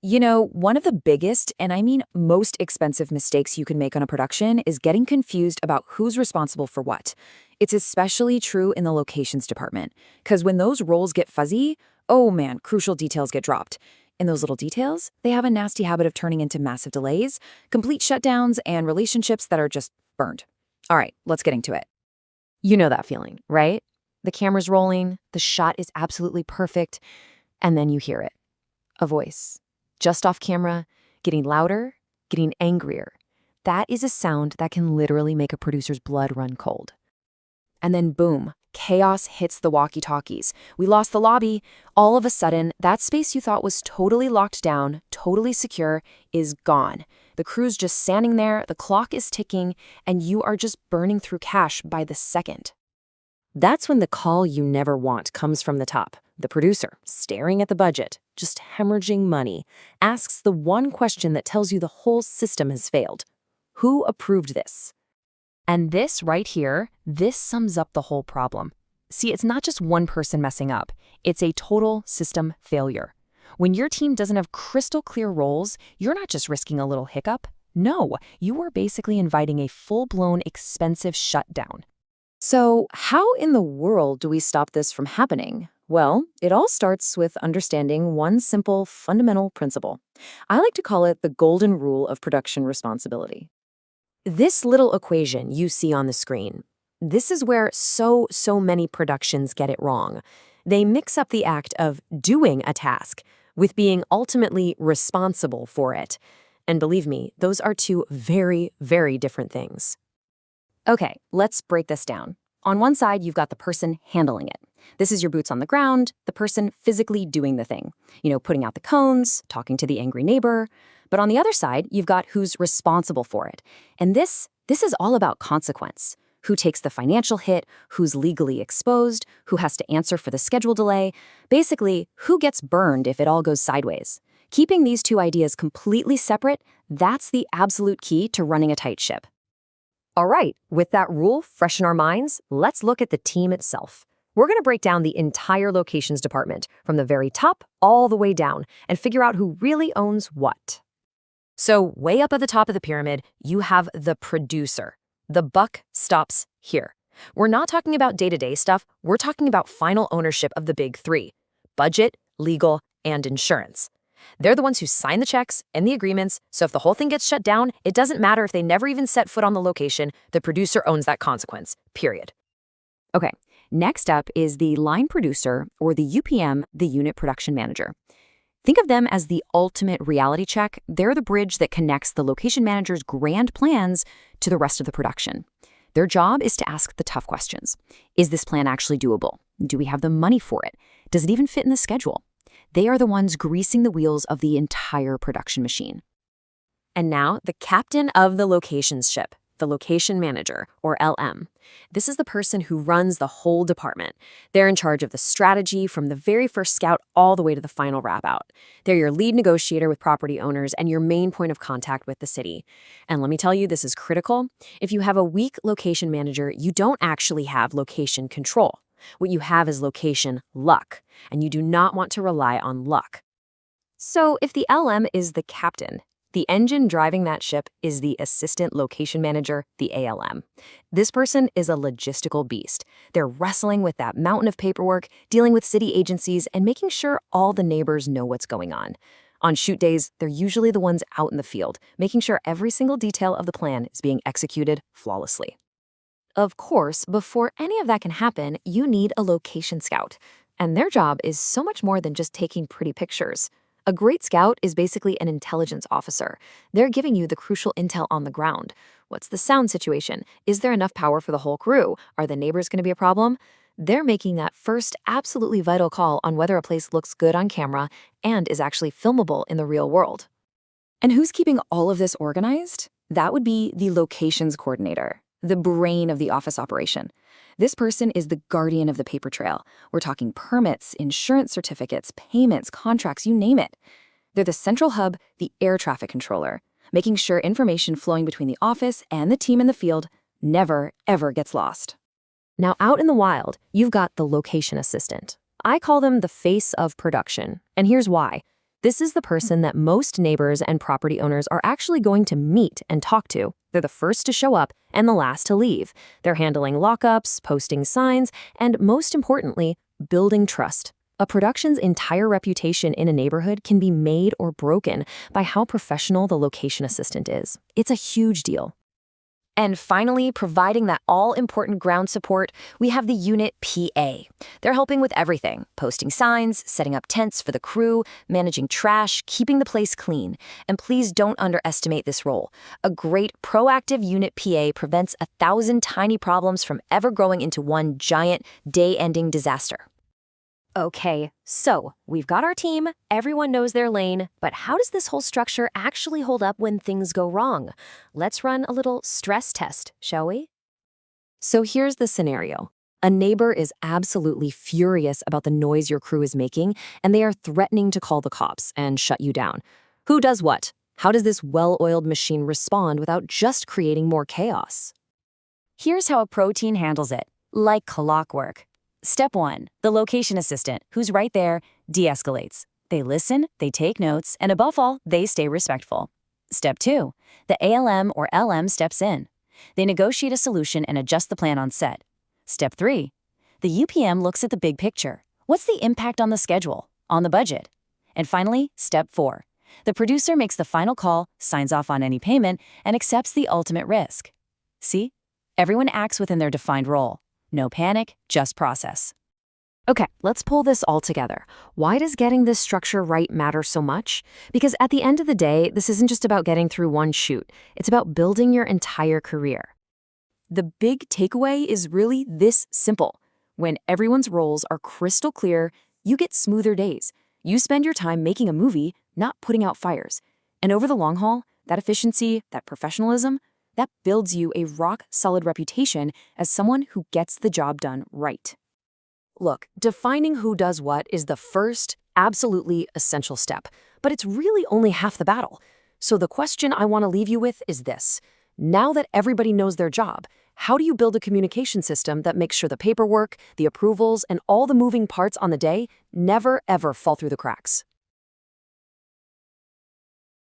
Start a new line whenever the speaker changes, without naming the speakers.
One of the biggest, and I mean most expensive mistakes you can make on a production is getting confused about who's responsible for what. It's especially true in the locations department, because when those roles get fuzzy, oh man, crucial details get dropped. And those little details, they have a nasty habit of turning into massive delays, complete shutdowns, and relationships that are just burned. All right, let's get into it.
You know that feeling, right? The camera's rolling, the shot is absolutely perfect, and then you hear it. A voice. Just off camera, getting louder, getting angrier. That is a sound that can literally make a producer's blood run cold.
And then boom, chaos hits the walkie-talkies. We lost the lobby. All of a sudden, that space you thought was totally locked down, totally secure, is gone. The crew's just standing there, the clock is ticking, and you are just burning through cash by the second.
That's when the call you never want comes from the top. The producer, staring at the budget, just hemorrhaging money, asks the one question that tells you the whole system has failed. Who approved this? And this right here, this sums up the whole problem. See, it's not just one person messing up. It's a total system failure. When your team doesn't have crystal clear roles, you're not just risking a little hiccup. No, you are basically inviting a full-blown expensive shutdown.
So, how in the world do we stop this from happening? Well, it all starts with understanding one simple, fundamental principle. I like to call it the golden rule of production responsibility.
This little equation you see on the screen, this is where so many productions get it wrong. They mix up the act of doing a task with being ultimately responsible for it. And believe me, those are two very, very different things.
Okay, let's break this down. On one side, you've got the person handling it. This is your boots on the ground, the person physically doing the thing. Putting out the cones, talking to the angry neighbor. But on the other side, you've got who's responsible for it. And this is all about consequence. Who takes the financial hit, who's legally exposed, who has to answer for the schedule delay. Basically, who gets burned if it all goes sideways. Keeping these two ideas completely separate, that's the absolute key to running a tight ship.
All right, with that rule fresh in our minds, let's look at the team itself. We're going to break down the entire locations department from the very top all the way down and figure out who really owns what. So way up at the top of the pyramid, you have the producer. The buck stops here. We're not talking about day-to-day stuff. We're talking about final ownership of the big three: budget, legal, and insurance. They're the ones who sign the checks and the agreements, so if the whole thing gets shut down, it doesn't matter if they never even set foot on the location, the producer owns that consequence, period.
Okay, next up is the line producer, or the UPM, the unit production manager. Think of them as the ultimate reality check. They're the bridge that connects the location manager's grand plans to the rest of the production. Their job is to ask the tough questions. Is this plan actually doable? Do we have the money for it? Does it even fit in the schedule? They are the ones greasing the wheels of the entire production machine.
And now, the captain of the locations ship, the location manager, or LM. This is the person who runs the whole department. They're in charge of the strategy from the very first scout all the way to the final wrap-out. They're your lead negotiator with property owners and your main point of contact with the city. And let me tell you, this is critical. If you have a weak location manager, you don't actually have location control. What you have is location luck, and you do not want to rely on luck. So if the LM is the captain, the engine driving that ship is the assistant location manager, the ALM. This person is a logistical beast. They're wrestling with that mountain of paperwork, dealing with city agencies, and making sure all the neighbors know what's going on. On shoot days, they're usually the ones out in the field, making sure every single detail of the plan is being executed flawlessly. Of course, before any of that can happen, you need a location scout. And their job is so much more than just taking pretty pictures. A great scout is basically an intelligence officer. They're giving you the crucial intel on the ground. What's the sound situation? Is there enough power for the whole crew? Are the neighbors going to be a problem? They're making that first absolutely vital call on whether a place looks good on camera and is actually filmable in the real world.
And who's keeping all of this organized? That would be the locations coordinator, the brain of the office operation. This person is the guardian of the paper trail. We're talking permits, insurance certificates, payments, contracts, you name it. They're the central hub, the air traffic controller, making sure information flowing between the office and the team in the field never, ever gets lost.
Now, out in the wild, you've got the location assistant. I call them the face of production, and here's why. This is the person that most neighbors and property owners are actually going to meet and talk to. They're the first to show up and the last to leave. They're handling lockups, posting signs, and most importantly, building trust. A production's entire reputation in a neighborhood can be made or broken by how professional the location assistant is. It's a huge deal.
And finally, providing that all-important ground support, we have the unit PA. They're helping with everything: posting signs, setting up tents for the crew, managing trash, keeping the place clean. And please don't underestimate this role. A great proactive unit PA prevents 1,000 tiny problems from ever growing into one giant, day-ending disaster.
Okay, so we've got our team, everyone knows their lane, but how does this whole structure actually hold up when things go wrong? Let's run a little stress test, shall we? So here's the scenario. A neighbor is absolutely furious about the noise your crew is making, and they are threatening to call the cops and shut you down. Who does what? How does this well-oiled machine respond without just creating more chaos?
Here's how a pro team handles it, like clockwork. Step 1, the location assistant, who's right there, de-escalates. They listen, they take notes, and above all, they stay respectful. Step 2, the ALM or LM steps in. They negotiate a solution and adjust the plan on set. Step 3, the UPM looks at the big picture. What's the impact on the schedule, on the budget? And finally, step 4, the producer makes the final call, signs off on any payment, and accepts the ultimate risk. See? Everyone acts within their defined role. No panic, just process.
Okay, let's pull this all together. Why does getting this structure right matter so much? Because at the end of the day, this isn't just about getting through one shoot. It's about building your entire career. The big takeaway is really this simple. When everyone's roles are crystal clear, you get smoother days. You spend your time making a movie, not putting out fires. And over the long haul, that efficiency, that professionalism, that builds you a rock-solid reputation as someone who gets the job done right. Look, defining who does what is the first, absolutely essential step, but it's really only half the battle. So the question I want to leave you with is this. Now that everybody knows their job, how do you build a communication system that makes sure the paperwork, the approvals, and all the moving parts on the day never, ever fall through the cracks?